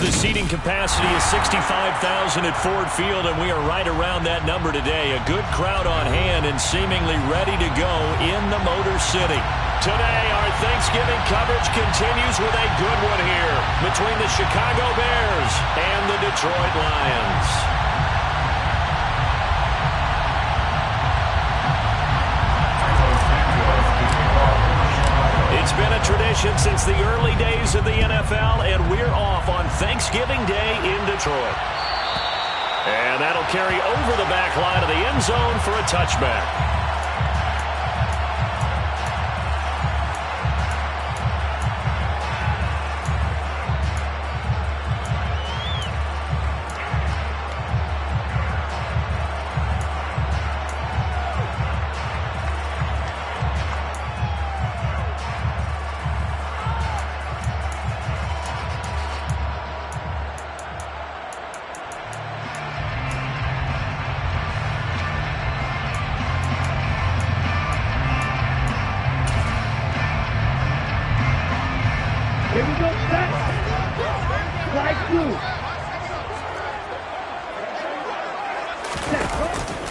The seating capacity is 65,000 at Ford Field, and we are right around that number today. A good crowd on hand and seemingly ready to go in the Motor City. Today, our Thanksgiving coverage continues with a good one here between the Chicago Bears and the Detroit Lions. It's been a tradition since the early days of the NFL, and we're off on Thanksgiving Day in Detroit. And that'll carry over the back line of the end zone for a touchback.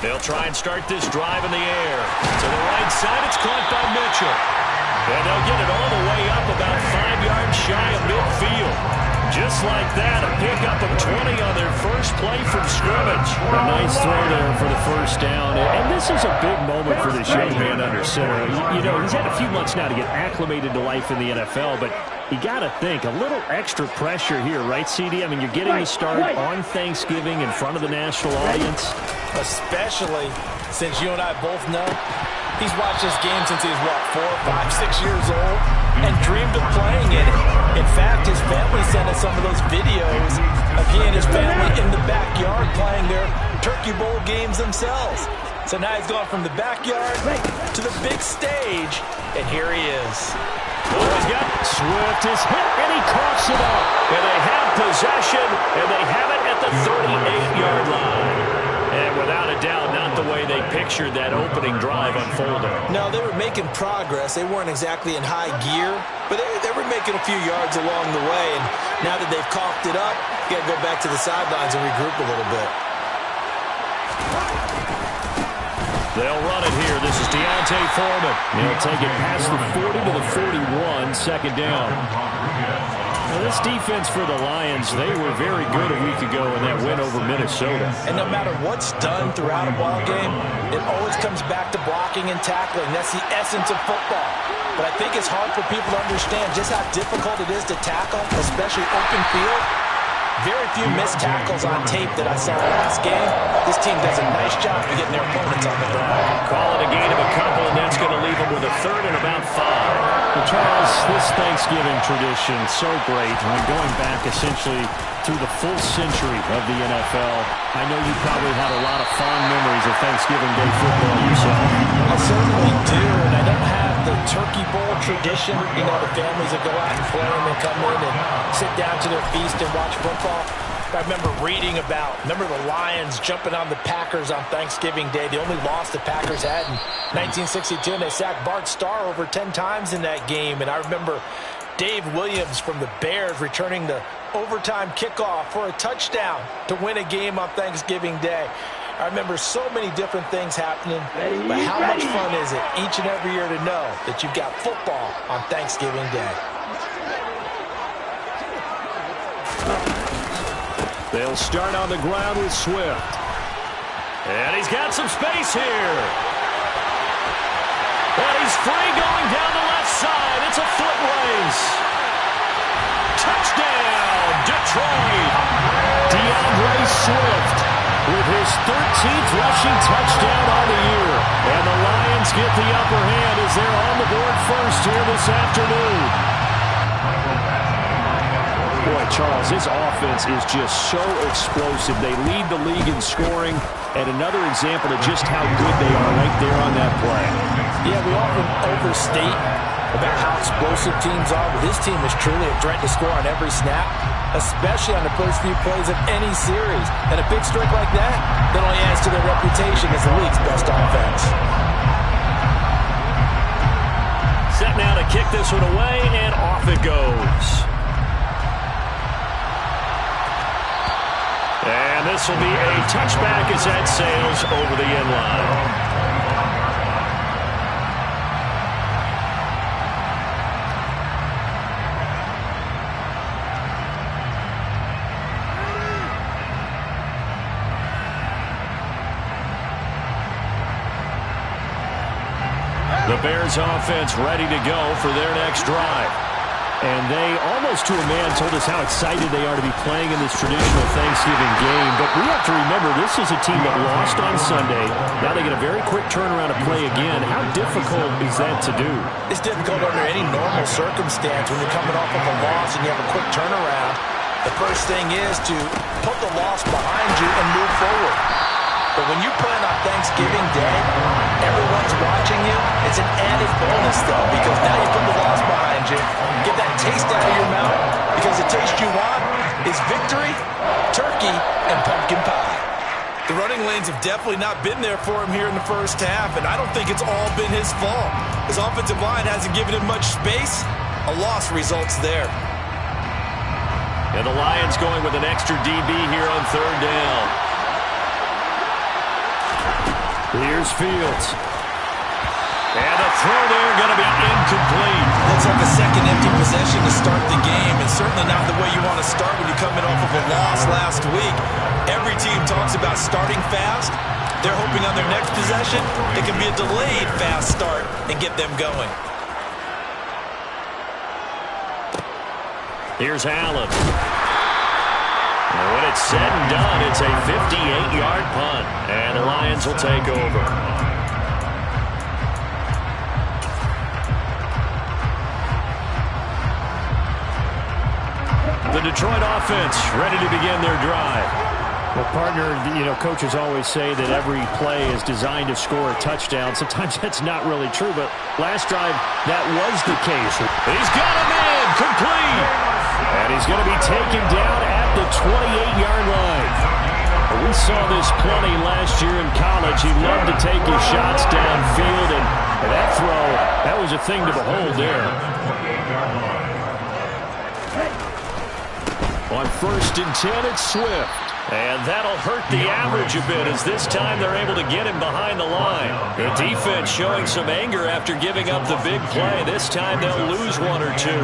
They'll try and start this drive in the air. To the right side, it's caught by Mitchell. And they'll get it all the way up about 5 yards shy of midfield. Just like that, a pickup of 20 on their first play from scrimmage. A nice throw there for the first down. And this is a big moment for this young man under center. You know, he's had a few months now to get acclimated to life in the NFL, but you got to think, a little extra pressure here, right, CD? I mean, you're getting the start on Thanksgiving in front of the national audience. Especially since you and I both know he's watched this game since he was, what, 4, 5, 6 years old and dreamed of playing in it. In fact, his family sent us some of those videos of he and his family in the backyard playing their Turkey Bowl games themselves. So now he's gone from the backyard to the big stage, and here he is. Oh, he's got Swift is hit, and he coughs it up. And they have possession, and they have it at the 38-yard line. And without a doubt, not the way they pictured that opening drive unfolding. No, they were making progress. They weren't exactly in high gear, but they were making a few yards along the way. And now that they've coughed it up, you got to go back to the sidelines and regroup a little bit. They'll run it here. This is Deontay Foreman. He'll take it past the 40 to the 41, second down. Now, this defense for the Lions, they were very good a week ago in that win over Minnesota. And no matter what's done throughout a ball game, it always comes back to blocking and tackling. That's the essence of football. But I think it's hard for people to understand just how difficult it is to tackle, especially open field. Very few missed tackles on tape that I saw last game. This team does a nice job of getting their opponents on the ground. Call it a gain of a couple, and that's going to leave them with a third and about 5. Well, Charles, this Thanksgiving tradition, so great. I mean, going back essentially through the full century of the NFL. I know you probably had a lot of fond memories of Thanksgiving Day football yourself. I certainly do, and I don't have the Turkey Bowl tradition. You know, the families that go out and play and they come in and sit down to their feast and watch football. I remember reading about, the Lions jumping on the Packers on Thanksgiving Day. The only loss the Packers had in 1962, and they sacked Bart Starr over 10 times in that game. And I remember Dave Williams from the Bears returning the overtime kickoff for a touchdown to win a game on Thanksgiving Day. I remember so many different things happening, but how much fun is it each and every year to know that you've got football on Thanksgiving Day? They'll start on the ground with Swift. And he's got some space here. And he's free going down the left side. It's a foot race. Touchdown, Detroit. DeAndre Swift with his 13th rushing touchdown on the year. And the Lions get the upper hand as they're on the board first here this afternoon. Boy, Charles, this offense is just so explosive. They lead the league in scoring, and another example of just how good they are right there on that play. Yeah, we often overstate about how explosive teams are, but this team is truly a threat to score on every snap, especially on the first few plays of any series. And a big streak like that only adds to their reputation as the league's best offense. Set now to kick this one away, and off it goes. And this will be a touchback as that sails over the end line. The Bears offense ready to go for their next drive. And they, almost to a man, told us how excited they are to be playing in this traditional Thanksgiving game. But we have to remember, this is a team that lost on Sunday. Now they get a very quick turnaround to play again. How difficult is that to do? It's difficult under any normal circumstance when you're coming off of a loss and you have a quick turnaround. The first thing is to put the loss behind you and move forward. But when you plan on Thanksgiving Day, everyone's watching you. It's an added bonus, though, because now you put the loss behind you. Get that taste out of your mouth, because the taste you want is victory, turkey, and pumpkin pie. The running lanes have definitely not been there for him here in the first half, and I don't think it's all been his fault. His offensive line hasn't given him much space. A loss results there. And the Lions going with an extra DB here on third down. Here's Fields. And the throw there going to be incomplete. Looks like a second empty possession to start the game, and certainly not the way you want to start when you're coming off of a loss last week. Every team talks about starting fast. They're hoping on their next possession it can be a delayed fast start and get them going. Here's Allen. And when it's said and done, it's a 58-yard punt. And the Lions will take over. The Detroit offense ready to begin their drive. Well, partner, coaches always say that every play is designed to score a touchdown. Sometimes that's not really true, but last drive, that was the case. He's got a man, complete. And he's going to be taken down at the 28-yard line. We saw this plenty last year in college. He loved to take his shots downfield, and that throw, that was a thing to behold there. On 1st and 10, it's Swift. And that'll hurt the average a bit as this time they're able to get him behind the line. The defense showing some anger after giving up the big play. This time they'll lose one or two.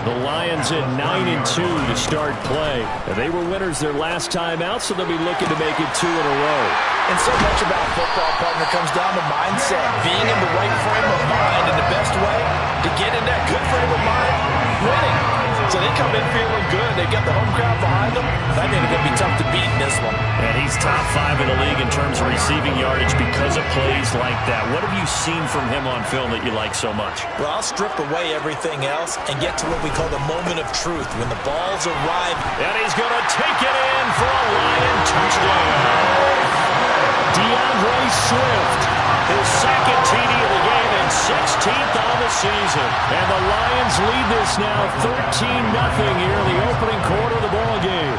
The Lions at 9-2 to start play. They were winners their last time out, so they'll be looking to make it 2 in a row. And so much about football, partner, comes down to mindset. Being in the right frame of mind, and the best way to get in that good frame of mind, winning. So they come in feeling good. They got the home crowd behind them. I think it's going to be tough to beat in this one. And he's top 5 in the league in terms of receiving yardage because of plays like that. What have you seen from him on film that you like so much? Well, I'll strip away everything else and get to what we call the moment of truth. When the balls arrive. And he's going to take it in for a Lion touchdown. DeAndre Swift, his second TD of the game and 16th on the season. And the Lions lead this now 13-0 here in the opening quarter of the ball game.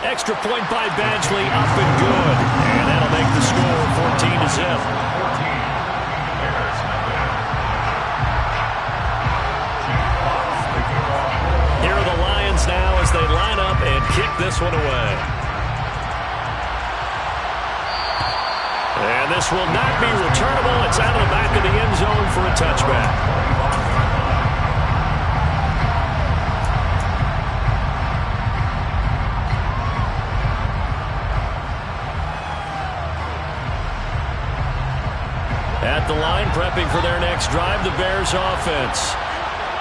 Extra point by Badgley, up and good. And that'll make the score 14-0. Here are the Lions now as they line up and kick this one away. And this will not be returnable. It's out of the back of the end zone for a touchback. At the line, prepping for their next drive, the Bears offense.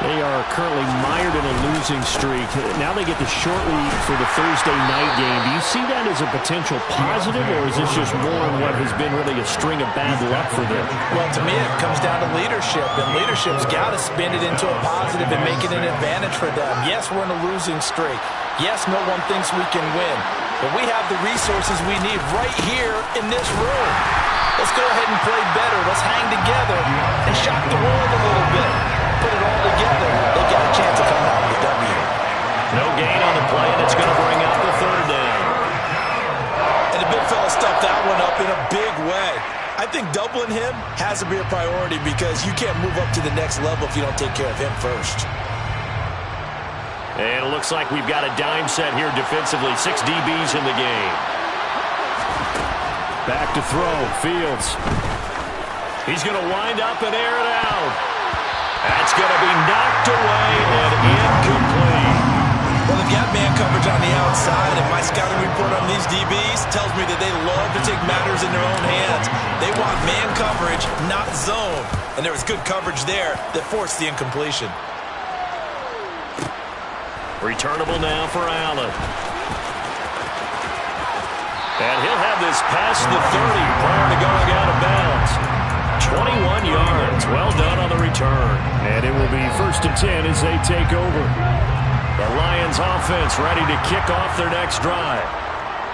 They are currently mired in a losing streak. Now they get the short week for the Thursday night game. Do you see that as a potential positive, or is this just more in what has been really a string of bad luck for them? Well, to me, it comes down to leadership, and leadership's got to spin it into a positive and make it an advantage for them. Yes, we're in a losing streak. Yes, no one thinks we can win, but we have the resources we need right here in this room. Let's go ahead and play better. Let's hang together and shock the world a little bit. Put it all together. They got a chance to come out with a W. No gain on the play, and it's going to bring up the third down. And the big fella stuffed that one up in a big way. I think doubling him has to be a priority because you can't move up to the next level if you don't take care of him first. And it looks like we've got a dime set here defensively. 6 DBs in the game. Back to throw. Fields. He's going to wind up and air it out. That's going to be knocked away and incomplete. Well, if you have man coverage on the outside, and my scouting report on these DBs tells me that they love to take matters in their own hands. They want man coverage, not zone. And there was good coverage there that forced the incompletion. Returnable now for Allen. And he'll have this past the 30 prior to going out of bounds. 21 yards. Well done on the return. And it will be 1st and 10 as they take over. The Lions offense ready to kick off their next drive.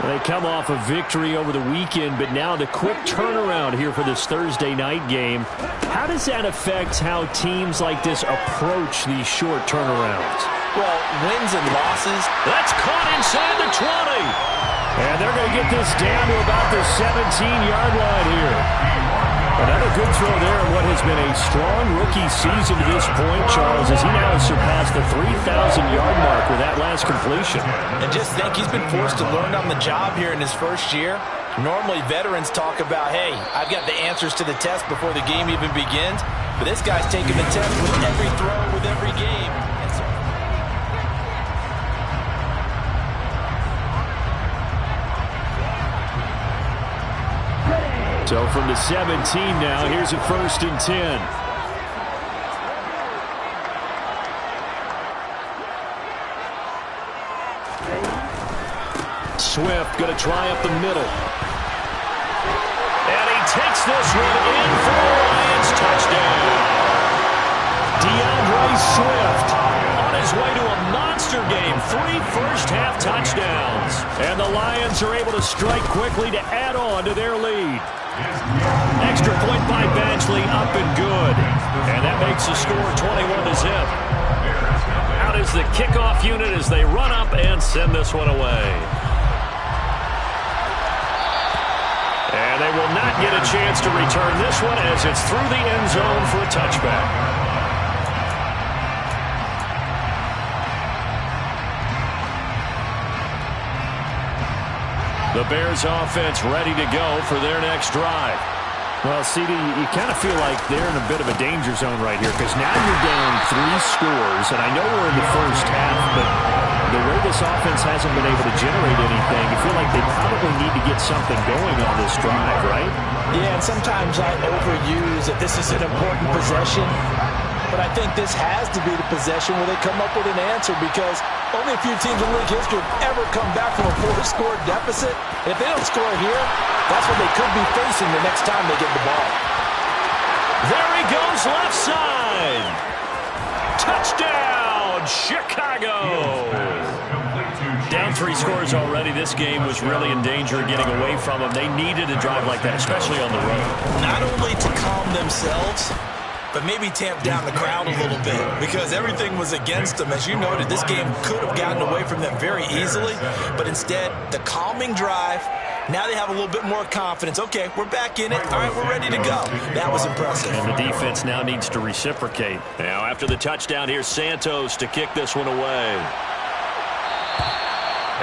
They come off a victory over the weekend, but now the quick turnaround here for this Thursday night game. How does that affect how teams like this approach these short turnarounds? Well, wins and losses. That's caught inside the 20. And they're going to get this down to about the 17-yard line here. Another good throw there in what has been a strong rookie season to this point, Charles, as he now has surpassed the 3,000-yard mark with that last completion. And just think, he's been forced to learn on the job here in his first year. Normally, veterans talk about, hey, I've got the answers to the test before the game even begins. But this guy's taking the test with every throw, with every game. So from the 17 now, here's a 1st and 10. Swift going to try up the middle. And he takes this one in for the Lions touchdown. DeAndre Swift on his way to a monster game. 3 first-half touchdowns. And the Lions are able to strike quickly to add on to their lead. Extra point by Badgley, up and good. And that makes the score 21-0. Out is the kickoff unit as they run up and send this one away. And they will not get a chance to return this one as it's through the end zone for a touchback. The Bears offense ready to go for their next drive. Well, CD, you kind of feel like they're in a bit of a danger zone right here because now you're down 3 scores, and I know we're in the first half, but the way this offense hasn't been able to generate anything, you feel like they probably need to get something going on this drive, right? Yeah, and sometimes I overuse that this is an important possession. But I think this has to be the possession where they come up with an answer because only a few teams in league history have ever come back from a 4-score deficit. And if they don't score here, that's what they could be facing the next time they get the ball. There he goes left side. Touchdown, Chicago. Down 3 scores already. This game was really in danger of getting away from them. They needed a drive like that, especially on the road. Not only to calm themselves, but maybe tamp down the crowd a little bit because everything was against them. As you noted, this game could have gotten away from them very easily, but instead, the calming drive, now they have a little bit more confidence. Okay, we're back in it. All right, we're ready to go. That was impressive. And the defense now needs to reciprocate. Now, after the touchdown, here's Santos to kick this one away.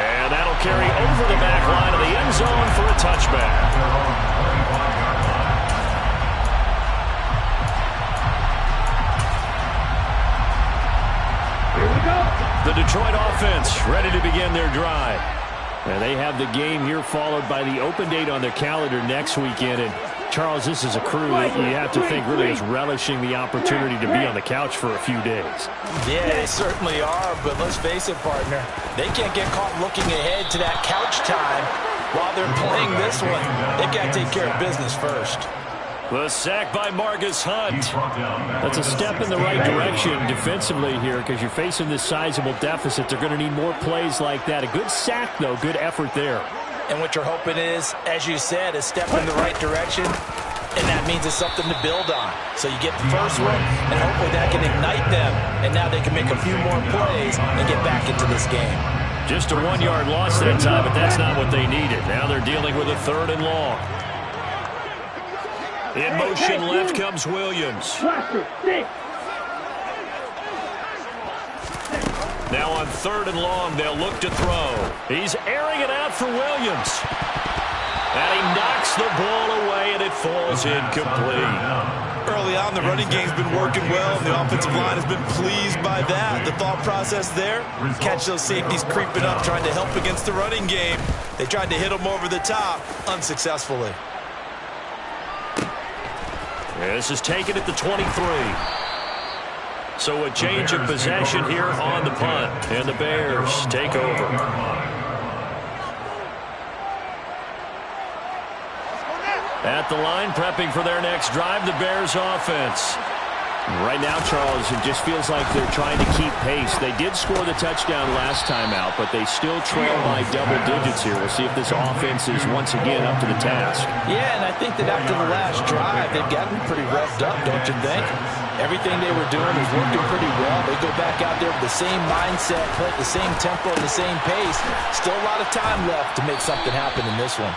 And that'll carry over the back line of the end zone for a touchback. The Detroit offense ready to begin their drive. And they have the game here followed by the open date on their calendar next weekend. And Charles, this is a crew that you have to think really is relishing the opportunity to be on the couch for a few days. Yeah, they certainly are, but let's face it, partner. They can't get caught looking ahead to that couch time while they're playing this one. They've got to take care of business first. The sack by Marcus Hunt. That's a step in the right direction defensively here because you're facing this sizable deficit. They're going to need more plays like that. A good sack, though. Good effort there. And what you're hoping is, as you said, a step in the right direction, and that means it's something to build on. So you get the first one, and hopefully that can ignite them, and now they can make a few more plays and get back into this game. Just a 1-yard loss that time, but that's not what they needed. Now they're dealing with a 3rd and long. In motion left comes Williams. Now on 3rd and long, they'll look to throw. He's airing it out for Williams. And he knocks the ball away, and it falls incomplete. Early on, the running game's been working well, and the offensive line has been pleased by that. The thought process there, catch those safeties creeping up, trying to help against the running game. They tried to hit them over the top, unsuccessfully. This is taken at the 23. So a change of possession here on the punt, and the Bears take over. At the line, prepping for their next drive, the Bears offense. Right now, Charles, it just feels like they're trying to keep pace. They did score the touchdown last time out, but they still trail by double digits here. We'll see if this offense is once again up to the task. Yeah, and I think that after the last drive, they've gotten pretty revved up, don't you think? Everything they were doing is working pretty well. They go back out there with the same mindset, play at the same tempo, and the same pace. Still a lot of time left to make something happen in this one.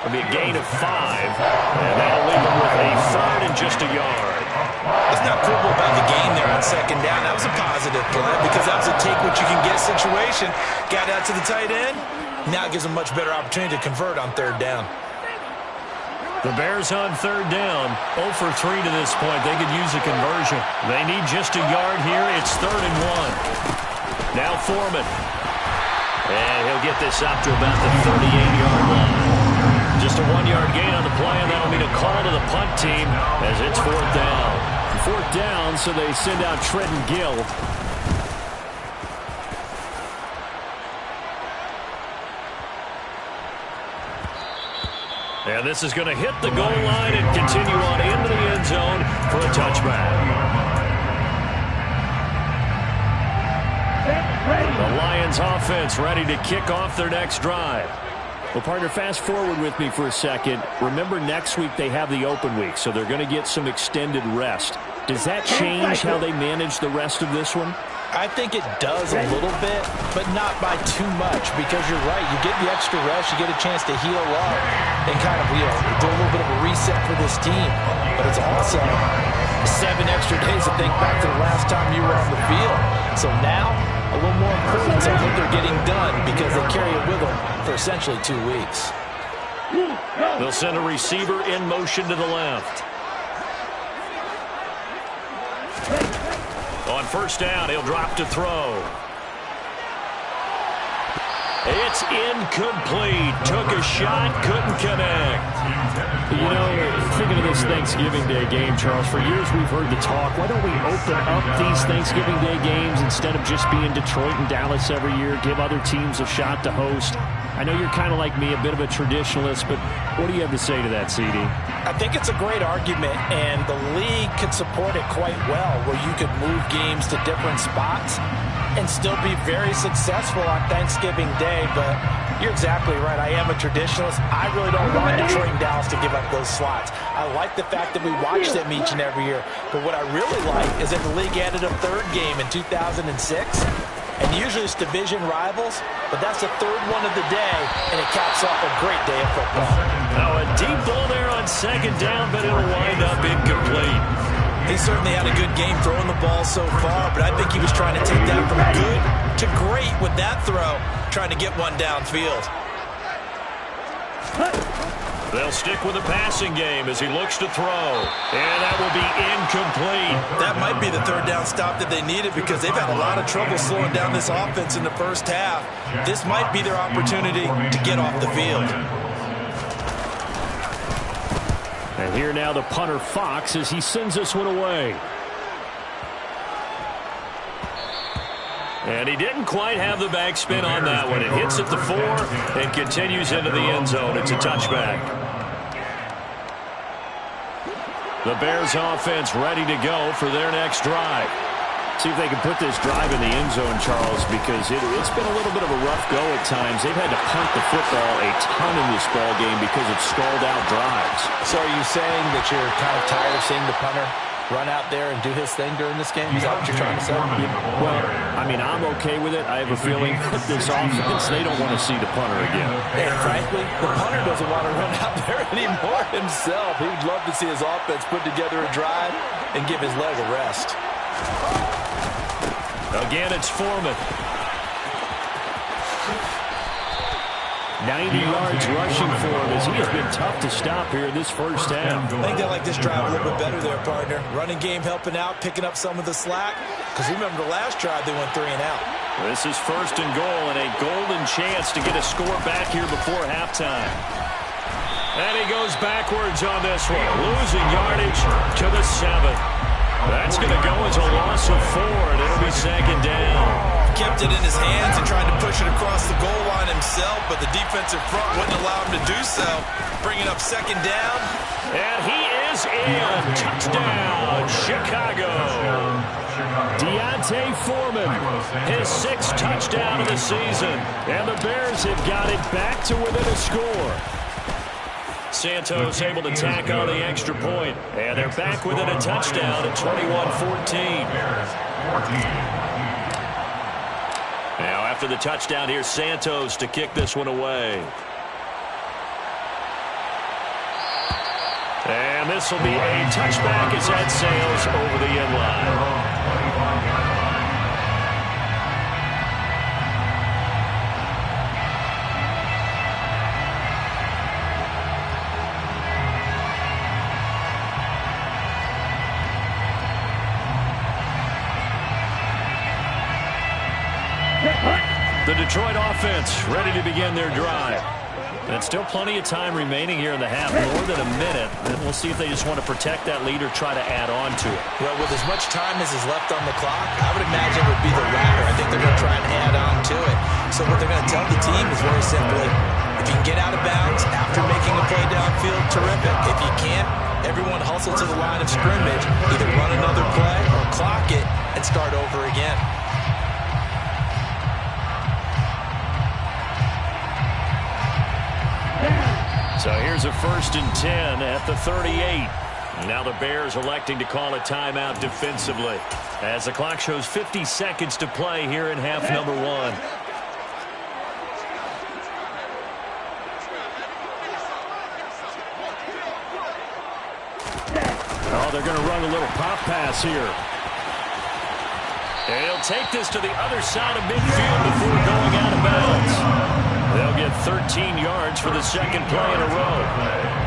It'll be a gain of 5, and that'll leave them with a 3rd and just a yard. Let's not quibble about the gain there on 2nd down. That was a positive play because that was a take-what-you-can-get situation. Got out to the tight end. Now it gives them much better opportunity to convert on 3rd down. The Bears on 3rd down, 0 for 3 to this point. They could use a conversion. They need just a yard here. It's 3rd and 1. Now Foreman. And he'll get this up to about the 38-yard line. Just a 1-yard gain on the play, and that'll mean a call to the punt team as it's 4th down. 4th down, so they send out Trenton Gill. And this is going to hit the goal line and continue on into the end zone for a touchback. The Lions offense ready to kick off their next drive. Well, partner, fast forward with me for a second. Remember, next week they have the open week, so they're going to get some extended rest. Does that change how they manage the rest of this one? I think it does a little bit, but not by too much, because you're right. You get the extra rest, you get a chance to heal up and kind of, do a little bit of a reset for this team. But it's also 7 extra days to think back to the last time you were on the field. So now, a little more importance on what they're getting done because they carry it with them for essentially 2 weeks. They'll send a receiver in motion to the left. On 1st down, he'll drop to throw. It's incomplete. Took a shot, couldn't connect. You know, thinking of this Thanksgiving Day game, Charles, for years we've heard the talk, why don't we open up these Thanksgiving Day games instead of just being Detroit and Dallas every year, give other teams a shot to host? I know you're kind of like me, a bit of a traditionalist, but what do you have to say to that, CD? I think it's a great argument, and the league could support it quite well, where you could move games to different spots and still be very successful on Thanksgiving Day. But you're exactly right. I am a traditionalist. I really don't want Detroit and Dallas to give up those slots. I like the fact that we watch them each and every year. But what I really like is that the league added a 3rd game in 2006. And usually it's division rivals, but that's the 3rd one of the day, and it caps off a great day of football. Now a deep ball there on 2nd down, but it'll wind up incomplete. He certainly had a good game throwing the ball so far, but I think he was trying to take that from good to great with that throw, trying to get one downfield. They'll stick with the passing game as he looks to throw, and that will be incomplete. That might be the 3rd down stop that they needed because they've had a lot of trouble slowing down this offense in the 1st half. This might be their opportunity to get off the field. And here now the punter Fox as he sends this one away. And he didn't quite have the backspin on that one. It hits at the 4 and continues into the end zone. It's a touchback. The Bears offense ready to go for their next drive. See if they can put this drive in the end zone, Charles, because it's been a little bit of a rough go at times. They've had to punt the football a ton in this ball game because it's stalled out drives. So are you saying that you're kind of tired of seeing the punter run out there and do his thing during this game? Is that what you're trying to say? Well, I mean, I'm okay with it. I have a feeling that this offense, they don't want to see the punter again. And frankly, the punter doesn't want to run out there anymore himself. He would love to see his offense put together a drive and give his leg a rest. Again, it's Foreman. 90 yards rushing for him as he has been tough to stop here in this first half. I think they like this drive a little bit better there, partner. Running game helping out, picking up some of the slack. Because remember the last drive, they went 3 and out. This is 1st and goal and a golden chance to get a score back here before halftime. And he goes backwards on this one, losing yardage to the 7. That's going to go as a loss of 4, and it'll be 2nd down. Kept it in his hands and tried to push it across the goal line himself, but the defensive front wouldn't allow him to do so. Bringing up 2nd down. And he is in. Touchdown, Chicago. Deontay Foreman, His 6th touchdown of the season. and the Bears have got it back to within a score. Santos able to tack on the extra point. And they're back within a touchdown at 21-14. Now after the touchdown, here's Santos to kick this one away. And this will be a touchback as that sails over the end line. The Detroit offense ready to begin their drive. And still plenty of time remaining here in the half, more than a minute. And we'll see if they just want to protect that lead or try to add on to it. Well, with as much time as is left on the clock, I would imagine it would be the latter. I think they're going to try and add on to it. So what they're going to tell the team is very simply, if you can get out of bounds after making a play downfield, terrific. If you can't, everyone hustle to the line of scrimmage, either run another play or clock it and start over again. So here's a 1st and 10 at the 38. Now the Bears electing to call a timeout defensively as the clock shows 50 seconds to play here in half number 1. Oh, they're going to run a little pop pass here. And he'll take this to the other side of midfield before going out of bounds. They'll get 13 yards for the 2nd play in a row.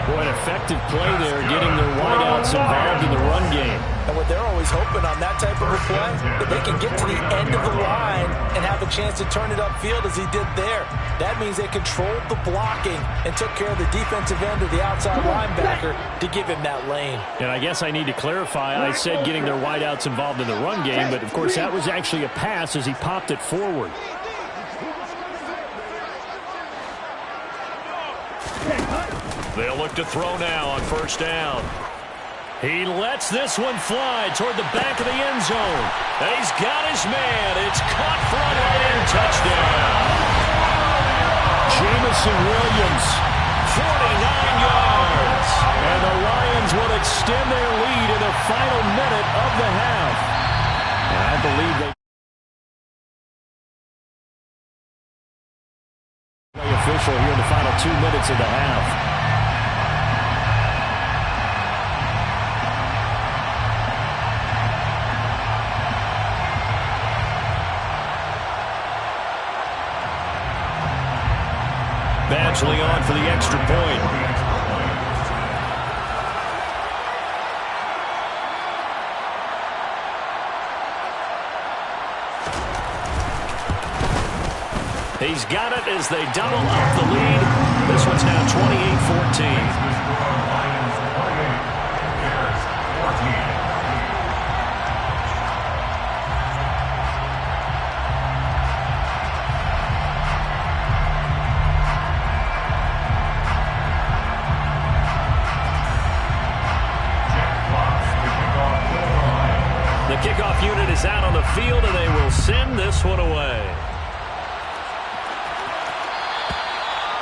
Boy, an effective play there, getting their wideouts involved in the run game. And what they're always hoping on that type of a play, that they can get to the end of the line and have a chance to turn it upfield as he did there. That means they controlled the blocking and took care of the defensive end or the outside linebacker to give him that lane. And I guess I need to clarify, I said getting their wideouts involved in the run game, but of course that was actually a pass as he popped it forward. They'll look to throw now on 1st down. He lets this one fly toward the back of the end zone. And he's got his man. It's caught for a line touchdown. Jamison Williams, 49 yards. and the Lions will extend their lead in the final minute of the half. And I believe they official here in the final 2 minutes of the half. Badgley on for the extra point. He's got it as they double up the lead. This one's now 28-14. The kickoff unit is out on the field, and they will send this one away.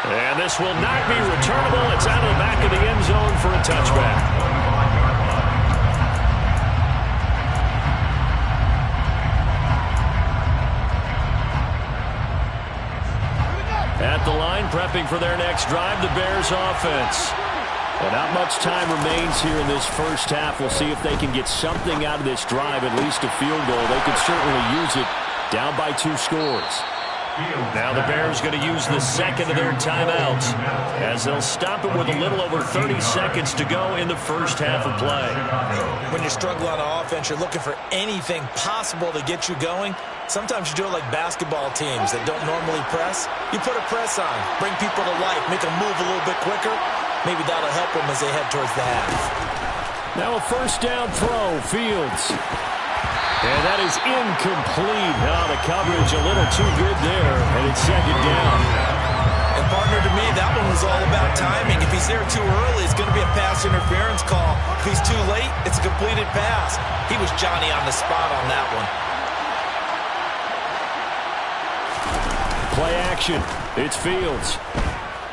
And this will not be returnable. It's out of the back of the end zone for a touchback. At the line, prepping for their next drive, the Bears offense. Well, not much time remains here in this first half. We'll see if they can get something out of this drive, at least a field goal. They could certainly use it down by 2 scores. Now the Bears going to use the second of their timeouts as they'll stop it with a little over 30 seconds to go in the first half of play. When you struggle on offense, you're looking for anything possible to get you going. Sometimes you do it like basketball teams that don't normally press. You put a press on, bring people to life, make them move a little bit quicker. Maybe that'll help them as they head towards the half. Now a first down throw, Fields. And that is incomplete. Now the coverage a little too good there, and it's second down. And partner, to me, that one was all about timing. If he's there too early, it's going to be a pass interference call. If he's too late, it's a completed pass. He was Johnny on the spot on that one. Play action. It's Fields.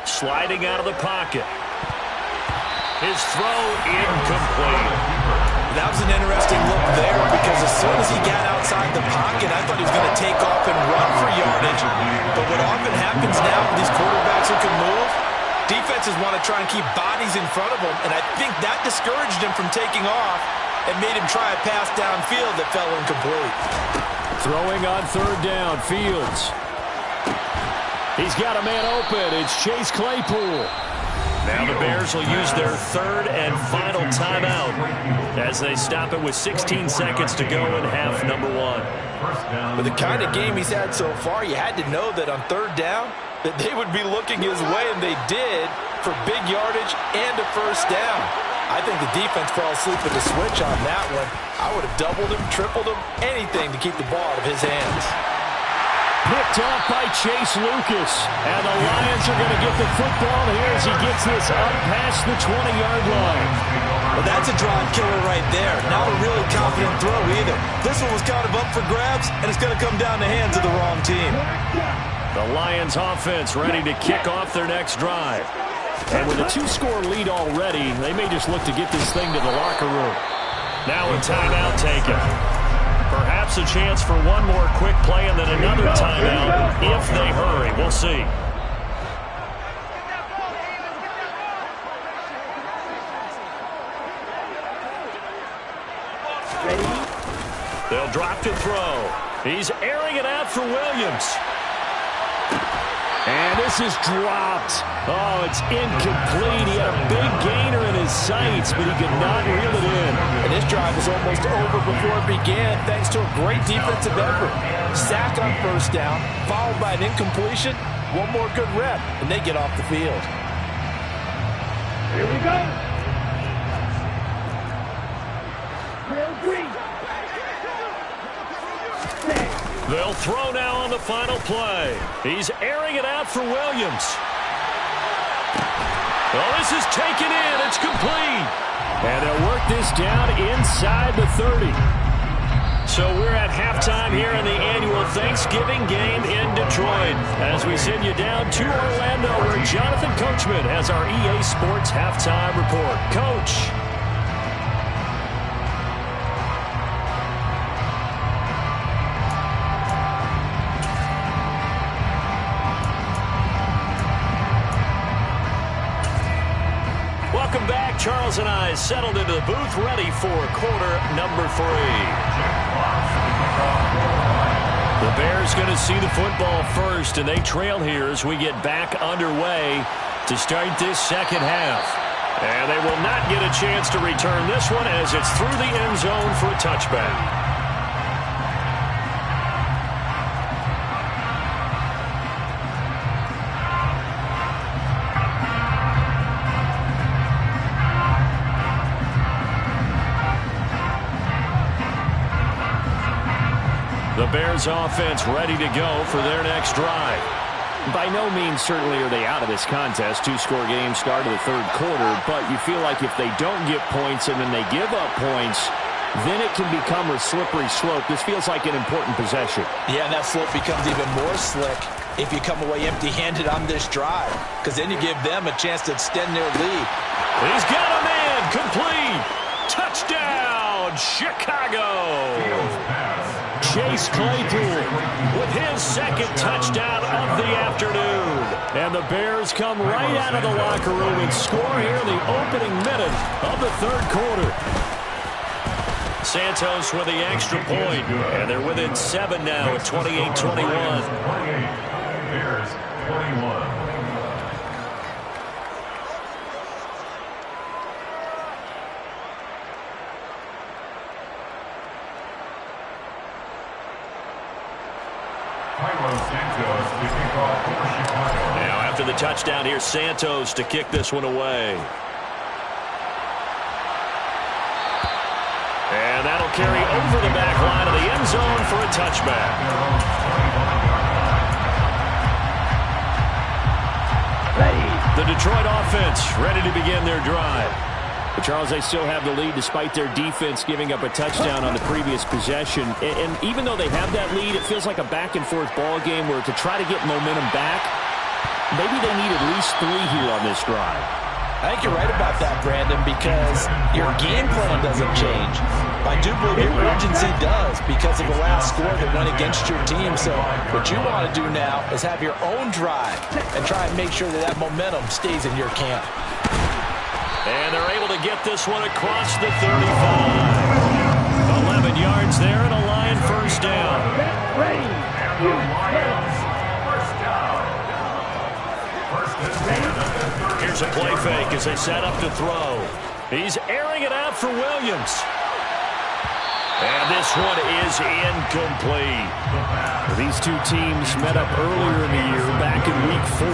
Sliding out of the pocket. His throw incomplete. That was an interesting look there because as soon as he got outside the pocket, I thought he was going to take off and run for yardage. But what often happens now with these quarterbacks who can move, defenses want to try and keep bodies in front of them, and I think that discouraged him from taking off and made him try a pass downfield that fell incomplete. Throwing on third down, Fields. He's got a man open. It's Chase Claypool. Now the Bears will use their third and final timeout as they stop it with 16 seconds to go in half number 1. With the kind of game he's had so far, you had to know that on third down that they would be looking his way, and they did, for big yardage and a first down. I think the defense fell asleep at the switch on that one. I would have doubled him, tripled him, anything to keep the ball out of his hands. Picked off by Chase Lucas. And the Lions are going to get the football here as he gets this up past the 20-yard line. Well, that's a drive killer right there. Not a really confident throw either. This one was kind of up for grabs, and it's going to come down the hands of the wrong team. The Lions offense ready to kick off their next drive. And with a 2-score lead already, they may just look to get this thing to the locker room. Now a timeout taken. Perhaps a chance for one more quick play and then another timeout if they hurry. We'll see. They'll drop to throw. He's airing it out for Williams. And this is dropped. Oh, it's incomplete. He had a big gainer in his sights, but he could not reel it in. And this drive was almost over before it began, thanks to a great defensive effort. Sack on first down, followed by an incompletion. One more good rep, and they get off the field. Here we go. Real green. They'll throw now on the final play. He's airing it out for Williams. Oh, this is taken in. It's complete. And they'll work this down inside the 30. So we're at halftime here in the annual Thanksgiving game in Detroit. As we send you down to Orlando, where Jonathan Coachman has our EA Sports halftime report. Coach. Welcome back. Charles and I settled into the booth, ready for quarter number 3. The Bears going to see the football first, and they trail here as we get back underway to start this second half. And they will not get a chance to return this one as it's through the end zone for a touchback. The Bears offense ready to go for their next drive. By no means certainly are they out of this contest. 2-score game, start of the third quarter, but you feel like if they don't get points and then they give up points, then it can become a slippery slope. This feels like an important possession. Yeah, and that slope becomes even more slick if you come away empty-handed on this drive, because then you give them a chance to extend their lead. He's got a man, complete. Touchdown, Chicago. Chase Claypool with his second touchdown of the afternoon. And the Bears come right out of the locker room and score here in the opening minute of the third quarter. Santos with the extra point, and they're within 7 now at 28-21. Bears 21. Now after the touchdown, here's Santos to kick this one away. And that'll carry over the back line of the end zone for a touchback. The Detroit offense ready to begin their drive. But Charles, they still have the lead despite their defense giving up a touchdown on the previous possession. And even though they have that lead, it feels like a back-and-forth ball game where to try to get momentum back, maybe they need at least 3 here on this drive. I think you're right about that, Brandon, because your game plan doesn't change. I do believe your urgency does because of the last score that went against your team. So what you want to do now is have your own drive and try and make sure that that momentum stays in your camp. And they're able to get this one across the 35. 11 yards there and a Lion first down. Here's a play fake as they set up to throw. He's airing it out for Williams. And this one is incomplete. These two teams met up earlier in the year, back in Week 4.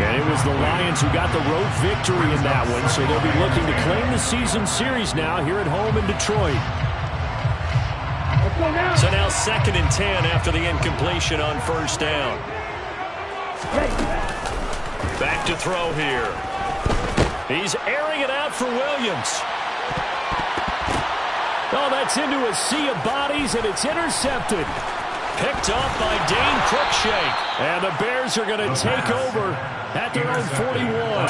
And it was the Lions who got the road victory in that one, so they'll be looking to claim the season series now here at home in Detroit. So now 2nd and 10 after the incompletion on first down. Back to throw here. He's airing it out for Williams. Oh, that's into a sea of bodies, and it's intercepted. Picked up by Dane Cruikshank. And the Bears are going to take over at their own 41. Well,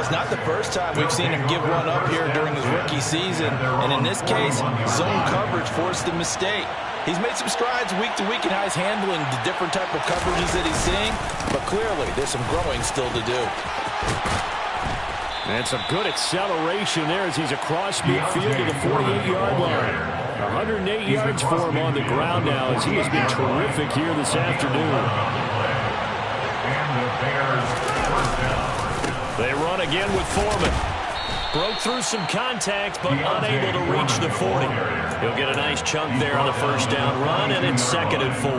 it's not the first time we've seen him give one up here during his rookie season. And in this case, zone coverage forced the mistake. He's made some strides week to week in how he's handling the different type of coverages that he's seeing. But clearly, there's some growing still to do. And some good acceleration there as he's across midfield to the 48-yard line. 108 yards for him on the ground now as he has been terrific here this afternoon. They run again with Foreman. Broke through some contact, but unable to reach the 40. He'll get a nice chunk there on the first down run, and it's 2nd and 4.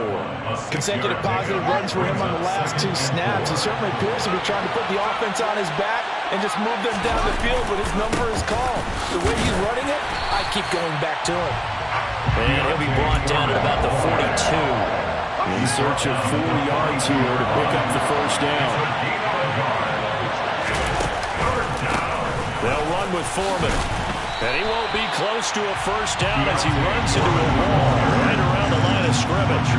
Consecutive positive runs for him on the last 2 snaps. He certainly appears to be trying to put the offense on his back and just move them down the field when his number is called. The way he's running it, I keep going back to him. And he'll be brought down at about the 42. In search of 4 yards here to pick up the first down. They'll run with Foreman. And he won't be close to a first down as he runs into a wall right around the line of scrimmage.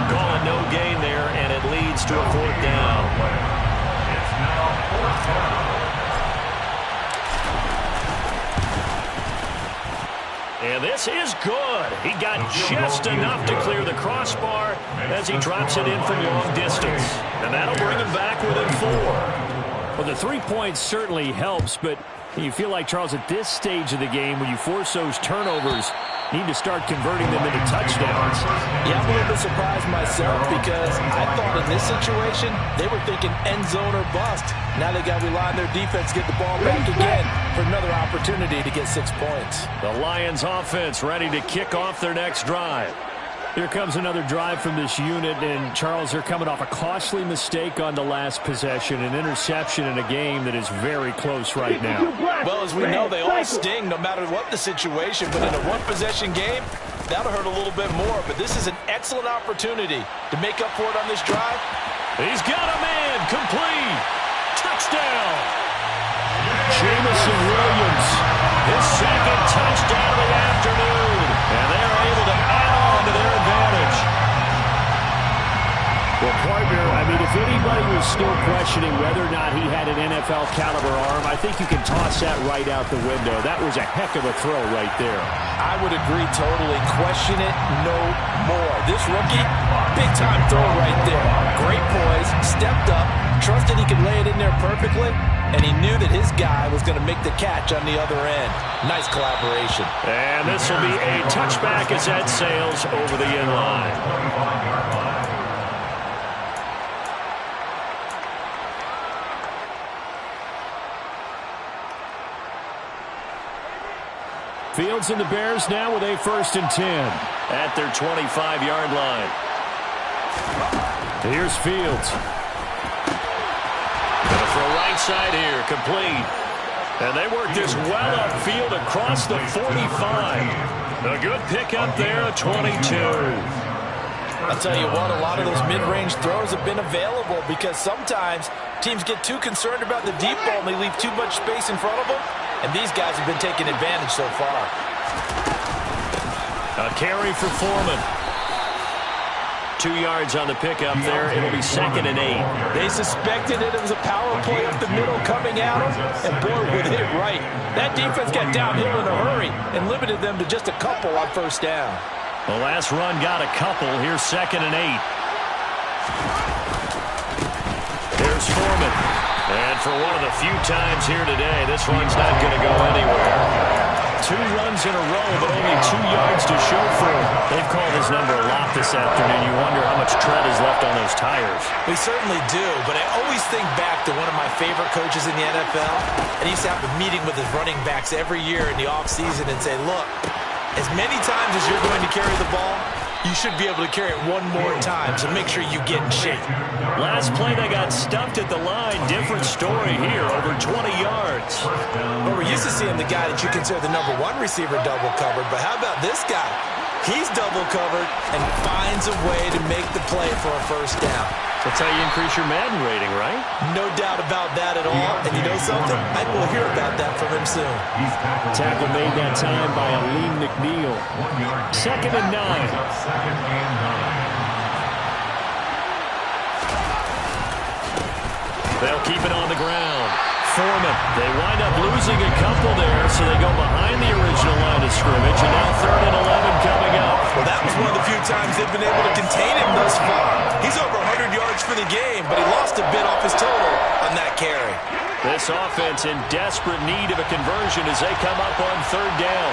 Calling no gain there, and it leads to a 4th down. It's now 4th down. And this is good. He got just enough to clear the crossbar as he drops it in from long distance. And that'll bring him back within 4. Well, the 3 points certainly helps, but you feel like, Charles, at this stage of the game, when you force those turnovers, need to start converting them into touchdowns. Yeah, I'm a little bit surprised myself because I thought in this situation, they were thinking end zone or bust. Now they got to rely on their defense to get the ball back again for another opportunity to get 6 points. The Lions offense ready to kick off their next drive. Here comes another drive from this unit, and Charles, they're coming off a costly mistake on the last possession, an interception in a game that is very close right now. Well, as we know, they all sting no matter what the situation, but in a one-possession game, that'll hurt a little bit more. But this is an excellent opportunity to make up for it on this drive. He's got a man, complete, touchdown. Jamison Williams, his 2nd touchdown of the afternoon, and they're able to add on to their advantage. Well, partner, I mean, if anybody was still questioning whether or not he had an NFL caliber arm, I think you can toss that right out the window. That was a heck of a throw right there. I would agree totally. Question it no more. This rookie, big-time throw right there. Great poise, stepped up, trusted he could lay it in there perfectly, and he knew that his guy was going to make the catch on the other end. Nice collaboration. And this will be a touchback as that sails over the end line. Fields and the Bears now with a 1st and 10. At their 25-yard line. Here's Fields. Gonna throw right side here, complete. And they work this well upfield across the 45. A good pickup there at 22. I'll tell you what, a lot of those mid-range throws have been available because sometimes teams get too concerned about the deep ball and they leave too much space in front of them. And these guys have been taking advantage so far. A carry for Foreman. 2 yards on the pickup there. It'll be 2nd and 8. They suspected it was a power play up the middle coming at them, and boy, would hit it right. That defense got downhill in a hurry and limited them to just a couple on 1st down. The last run got a couple. Here's 2nd and 8. Here's Foreman. And for one of the few times here today, this run's not going to go anywhere. 2 runs in a row, but only 2 yards to show for it. They've called his number a lot this afternoon. You wonder how much tread is left on those tires. We certainly do, but I always think back to one of my favorite coaches in the NFL, and he used to have a meeting with his running backs every year in the offseason and say, look, as many times as you're going to carry the ball, you should be able to carry it one more time, so make sure you get in shape. Last play, they got stuffed at the line. Different story here, over 20 yards. Well, we're used to seeing the guy that you consider the #1 receiver double covered, but how about this guy? He's double covered and finds a way to make the play for a 1st down. That's how you increase your Madden rating, right? No doubt about that at all. And you know something? I will hear about that from him soon. Tackle made that time by Aleem McNeil. 2nd and 9. They'll keep it on the ground. Foreman. They wind up losing a couple there, so they go behind the original line of scrimmage, and now 3rd and 11 coming up. Well, that was one of the few times they've been able to contain him thus far. He's over 100 yards for the game, but he lost a bit off his total on that carry. This offense in desperate need of a conversion as they come up on 3rd down.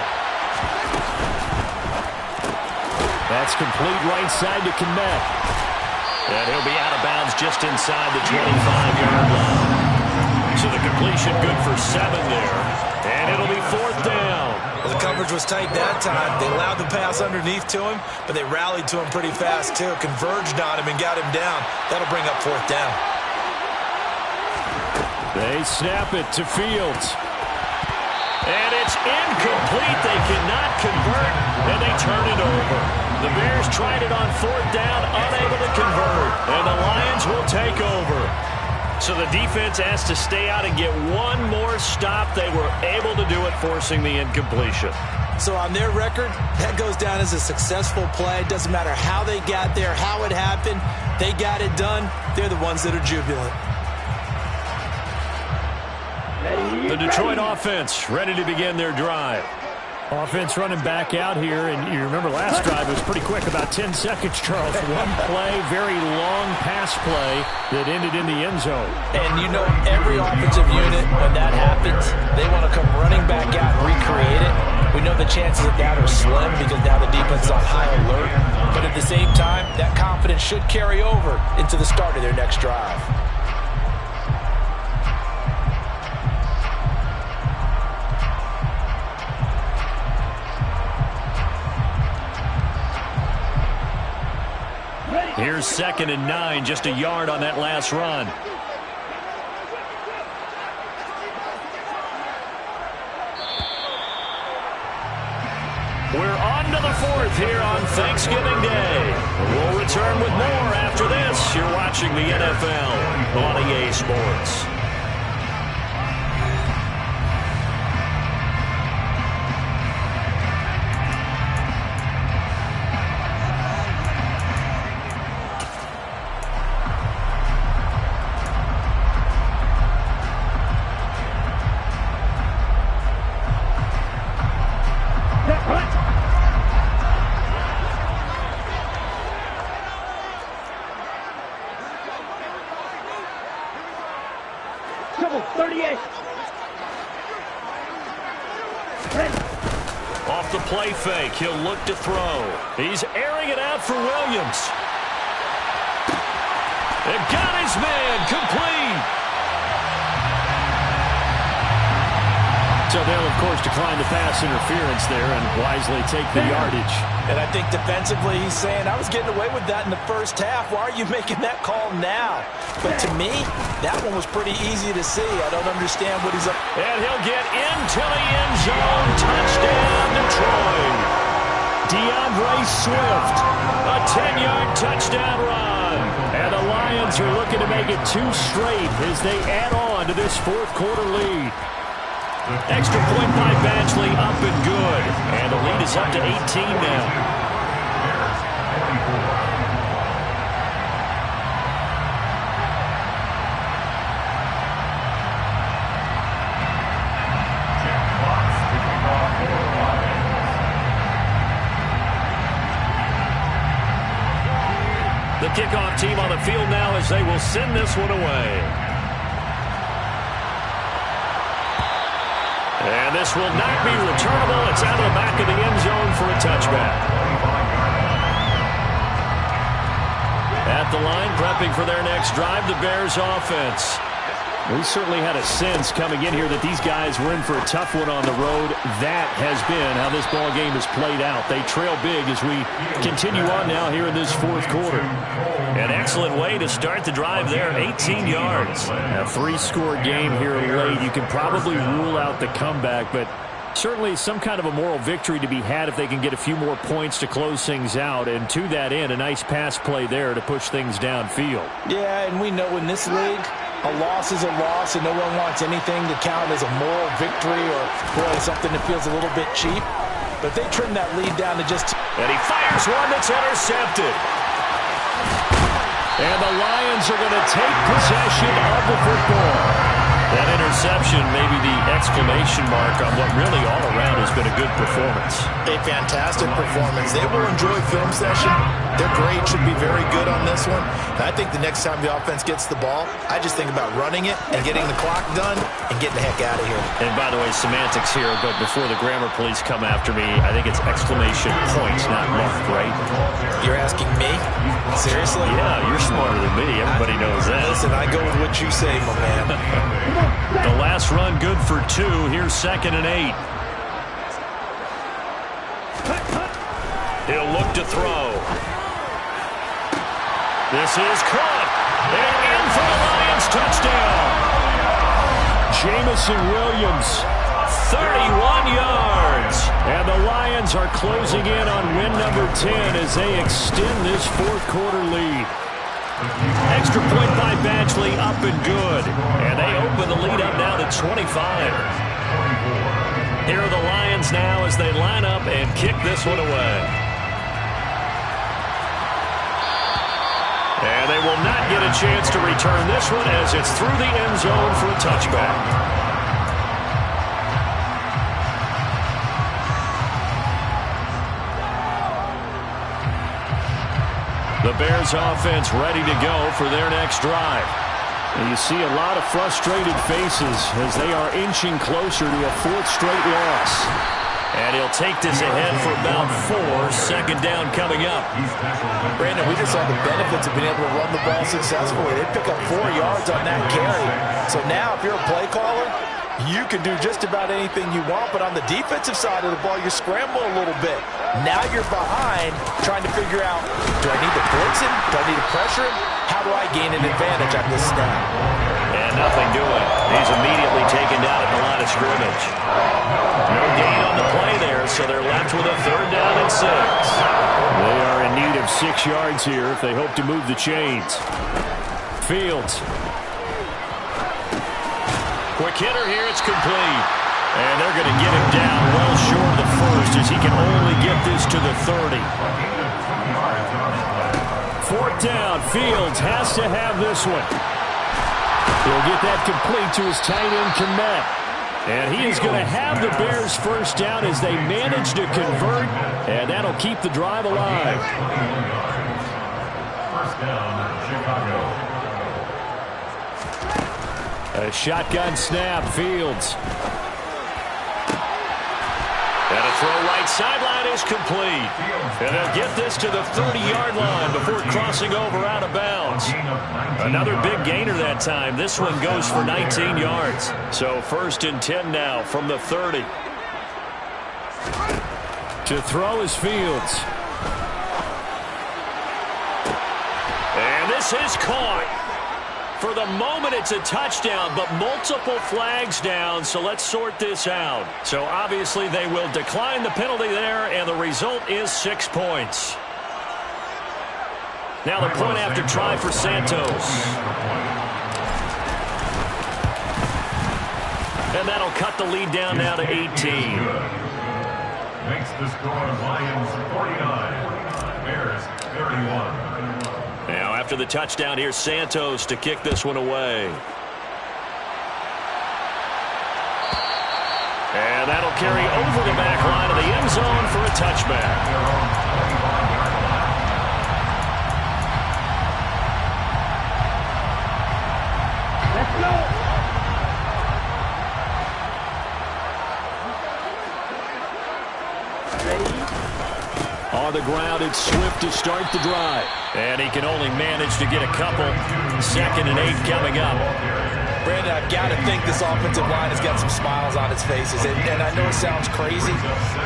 That's complete right side to Kmet. And he'll be out of bounds just inside the 25-yard line. So the completion good for 7 there. And it'll be 4th down. Well, the coverage was tight that time. They allowed the pass underneath to him, but they rallied to him pretty fast, too. Converged on him and got him down. That'll bring up 4th down. They snap it to Fields. And it's incomplete. They cannot convert, and they turn it over. The Bears tried it on 4th down, unable to convert. And the Lions will take over. So the defense has to stay out and get one more stop. They were able to do it, forcing the incompletion. So on their record, that goes down as a successful play. Doesn't matter how they got there, how it happened. They got it done. They're the ones that are jubilant. The Detroit offense ready to begin their drive. Offense running back out here, and you remember last drive was pretty quick, about 10 seconds, Charles. One play, very long pass play that ended in the end zone. And you know every offensive unit, when that happens, they want to come running back out and recreate it. We know the chances of that are slim because now the defense is on high alert. But at the same time, that confidence should carry over into the start of their next drive. Here's 2nd and 9, just a yard on that last run. We're on to the 4th here on Thanksgiving Day. We'll return with more after this. You're watching the NFL on EA Sports. Trouble, 38. Off the play fake, he'll look to throw. He's airing it out for Williams. And got his man, complete. So they'll, of course, decline the pass interference there and wisely take the yardage. And I think defensively he's saying, I was getting away with that in the first half. Why are you making that call now? But to me, that one was pretty easy to see. I don't understand what he's up. And he'll get into the end zone. Touchdown, Detroit. DeAndre Swift, a 10-yard touchdown run. And the Lions are looking to make it 2 straight as they add on to this fourth-quarter lead. Extra point by Badgley, up and good. And the lead is up to 18 now. The kickoff team on the field now as they will send this one away. And this will not be returnable. It's out of the back of the end zone for a touchback. At the line, prepping for their next drive, the Bears offense. We certainly had a sense coming in here that these guys were in for a tough one on the road. That has been how this ball game has played out. They trail big as we continue on now here in this fourth quarter. An excellent way to start the drive there, 18 yards. A 3-score game here late. You can probably rule out the comeback, but certainly some kind of a moral victory to be had if they can get a few more points to close things out. And to that end, a nice pass play there to push things downfield. Yeah, and we know in this league, a loss is a loss, and no one wants anything to count as a moral victory or, boy, something that feels a little bit cheap. But they trim that lead down to just... And he fires one that's intercepted. And the Lions are going to take possession of the football. That interception may be the exclamation mark on what really all around has been a good performance. A fantastic performance. They will enjoy film session. Their grade should be very good on this one. And I think the next time the offense gets the ball, I just think about running it and getting the clock done and getting the heck out of here. And by the way, semantics here, but before the grammar police come after me, I think it's exclamation points, not mark, right? You're asking me? Seriously? Yeah, you're smarter than me. Everybody knows that. Listen, I go with what you say, my man. The last run good for 2. Here's 2nd and 8. He'll look to throw. This is caught. And in for the Lions touchdown. Jamison Williams, 31 yards. and the Lions are closing in on win number 10 as they extend this fourth-quarter lead. Extra point by Badgley, up and good. And they open the lead up now to 25. Here are the Lions now as they line up and kick this one away. And they will not get a chance to return this one as it's through the end zone for a touchback. The Bears offense ready to go for their next drive. And you see a lot of frustrated faces as they are inching closer to a fourth straight loss. And he'll take this ahead for about 4. Second down coming up. Brandon, we just saw the benefits of being able to run the ball successfully. They pick up 4 yards on that carry. So now if you're a play caller, you can do just about anything you want, but on the defensive side of the ball, you scramble a little bit. Now you're behind, trying to figure out, do I need to blitz him? Do I need to pressure him? How do I gain an advantage on this snap? And nothing doing. He's immediately taken down at the line of scrimmage. No gain on the play there, so they're left with a 3rd down and 6. They are in need of 6 yards here if they hope to move the chains. Fields. Quick hitter here, it's complete. And they're going to get him down well short of the first as he can only get this to the 30. 4th down, Fields has to have this one. He'll get that complete to his tight end, Kmet. And he is going to have the Bears first down as they manage to convert, and that'll keep the drive alive. First down, Chicago. A shotgun snap, Fields. And a throw right sideline is complete. And they'll get this to the 30-yard line before crossing over out of bounds. Another big gainer that time. This one goes for 19 yards. So 1st and 10 now from the 30. To throw is Fields. And this is caught. For the moment, it's a touchdown, but multiple flags down, so let's sort this out. So obviously they will decline the penalty there, and the result is 6 points. Now the point after try for Santos. And that'll cut the lead down now to 18. Makes the score Lions 49, Bears 31. Now after the touchdown, here's Santos to kick this one away. And that'll carry over the back line of the end zone for a touchback. Let's go. On the ground, it's Swift to start the drive. And he can only manage to get a couple. 2nd and 8 coming up. Brandon, I've got to think this offensive line has got some smiles on its faces. And I know it sounds crazy,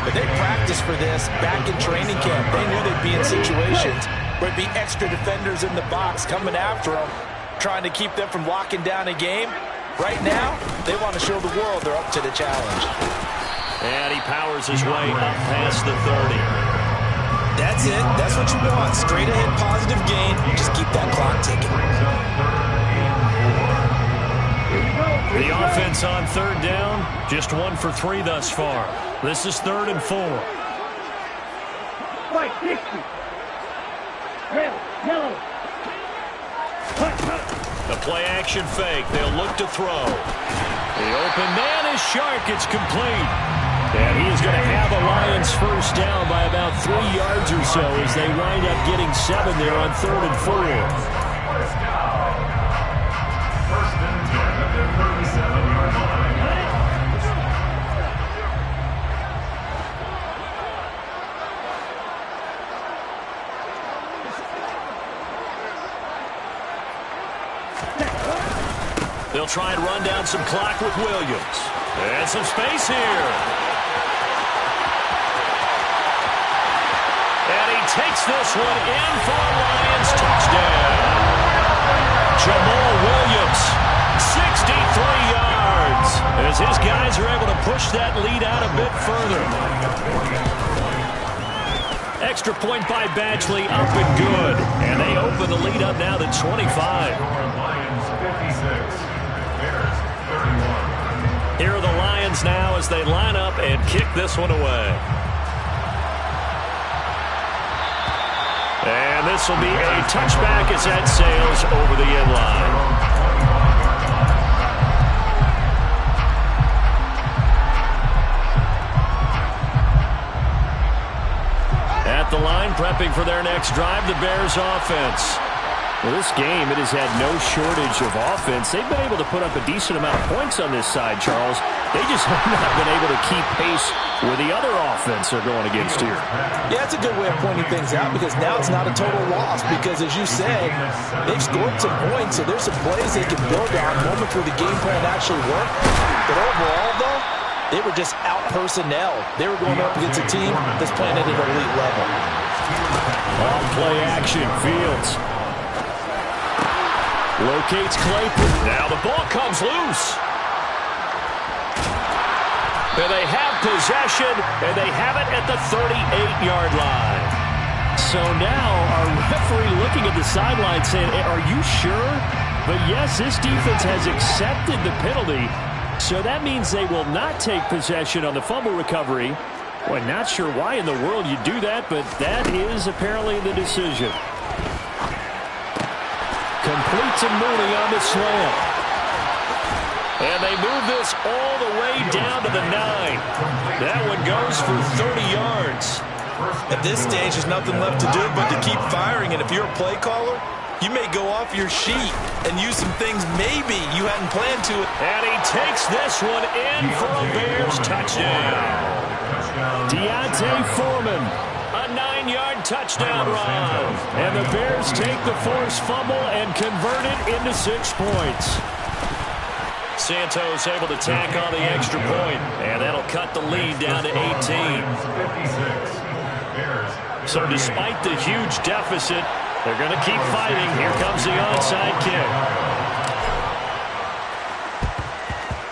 but they practiced for this back in training camp. They knew they'd be in situations where it'd be extra defenders in the box coming after them, trying to keep them from locking down a game. Right now, they want to show the world they're up to the challenge. And he powers his way up past the 30. That's it. That's what you want. Straight ahead positive gain. Just keep that clock ticking. The offense on 3rd down, just 1 for 3 thus far. This is 3rd and 4. White 60. Red, yellow. The play action fake. They'll look to throw. The open man is Shark. It's complete. And he is going to have a Lions first down by about 3 yards or so as they wind up getting 7 there on 3rd and 4. First down. 1st and 10 at the 37-yard line. They'll try and run down some clock with Williams. And some space here. And he takes this one in for a Lions touchdown. Jamal Williams, 63 yards, as his guys are able to push that lead out a bit further. Extra point by Badgley, up and good. And they open the lead up now to 25. Lions 56, Bears 31. Here are the Lions now as they line up and kick this one away. And this will be a touchback as that sails over the end line. At the line, prepping for their next drive, the Bears offense. Well, this game, it has had no shortage of offense. They've been able to put up a decent amount of points on this side, Charles. They just have not been able to keep pace with the other offense they're going against here. Yeah, it's a good way of pointing things out because now it's not a total loss because, as you said, they've scored some points, so there's some plays they can build on, moments where the game plan actually worked. But overall, though, they were just out-personnel. They were going up against a team that's playing at an elite level. On play action, Fields. Locates Claypool. Now the ball comes loose. And they have possession, and they have it at the 38-yard line. So now our referee looking at the sideline saying, are you sure? But yes, this defense has accepted the penalty. So that means they will not take possession on the fumble recovery. Boy, not sure why in the world you do that, but that is apparently the decision. Complete to Mooney on the slam. And they move this all the way down to the 9. That one goes for 30 yards. At this stage, there's nothing left to do but to keep firing. And if you're a play caller, you may go off your sheet and use some things maybe you hadn't planned to. And he takes this one in for a Bears touchdown. Deontay Foreman, a 9-yard touchdown run. And the Bears take the forced fumble and convert it into 6 points. Santos able to tack on the extra point, and that'll cut the lead down to 18. So despite the huge deficit, they're going to keep fighting. Here comes the onside kick.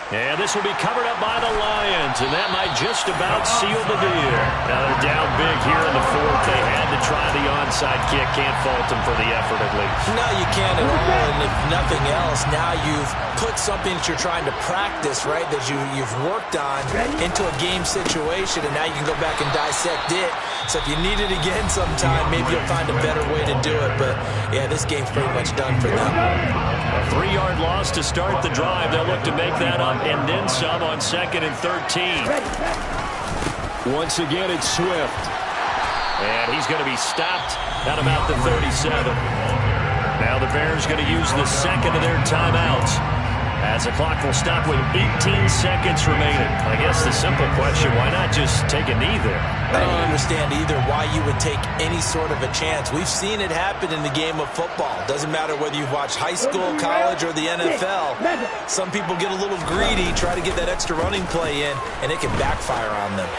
And this will be covered up by the Lions, and that might just about seal the deal. Now they're down big here in the fourth. They had to try the onside kick. Can't fault them for the effort, at least. No, you can't at all. And if nothing else, now you've put something that you're trying to practice, right, that you've worked on into a game situation, and now you can go back and dissect it. So if you need it again sometime, maybe you'll find a better way to do it. But, yeah, this game's pretty much done for them. A 3-yard loss to start the drive. They'll look to make that up and then some on 2nd and 13. Once again, it's Swift. And he's going to be stopped at about the 37. Now the Bears going to use the second of their timeouts, as the clock will stop with 18 seconds remaining. I guess the simple question, why not just take a knee there? I don't understand either why you would take any sort of a chance. We've seen it happen in the game of football. Doesn't matter whether you've watched high school, college, or the NFL. Some people get a little greedy, try to get that extra running play in, and it can backfire on them.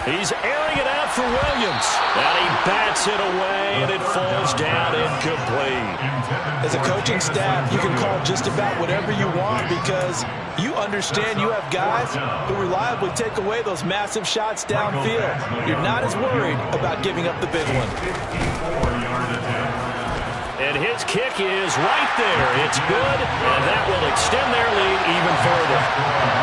He's airing it out for Williams. And he bats it away, and it falls down incomplete. As a coaching staff, you can call just about whatever you want because you understand you have guys who reliably take away those massive shots downfield. You're not as worried about giving up the big one. And his kick is right there. It's good, and that will extend their lead even further.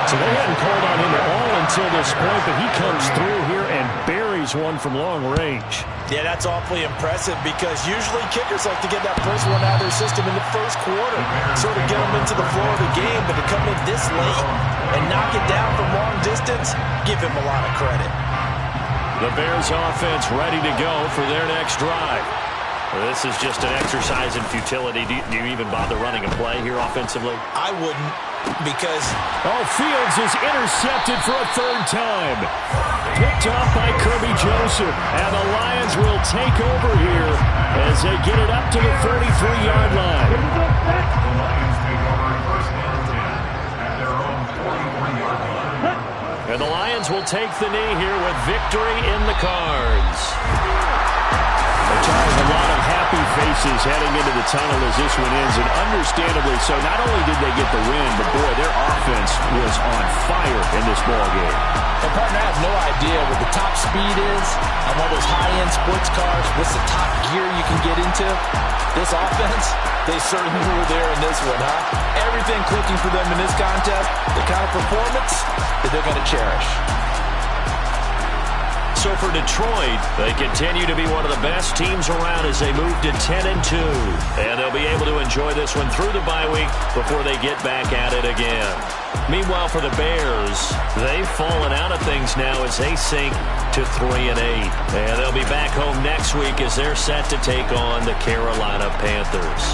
So they hadn't called on him at all until this point, but he comes through here and buries one from long range. Yeah, that's awfully impressive because usually kickers like to get that first one out of their system in the first quarter, sort of get them into the flow of the game, but to come in this late and knock it down from long distance, give him a lot of credit. The Bears offense ready to go for their next drive. This is just an exercise in futility. Do you even bother running a play here offensively? I wouldn't because... Oh, Fields is intercepted for a 3rd time. Picked off by Kirby Joseph. And the Lions will take over here as they get it up to the 43-yard line. The Lions take over first and 10 at their own 43-yard line. And the Lions will take the knee here with victory in the cards. Charles, a lot of happy faces heading into the tunnel as this one ends, and understandably so. Not only did they get the win, but boy, their offense was on fire in this ballgame. And partner, I have no idea what the top speed is on one of those high-end sports cars. What's the top gear you can get into? This offense, they certainly were there in this one, huh? Everything clicking for them in this contest, the kind of performance that they're going to cherish. So for Detroit, they continue to be one of the best teams around as they move to 10-2. And they'll be able to enjoy this one through the bye week before they get back at it again. Meanwhile, for the Bears, they've fallen out of things now as they sink to 3-8. And they'll be back home next week as they're set to take on the Carolina Panthers.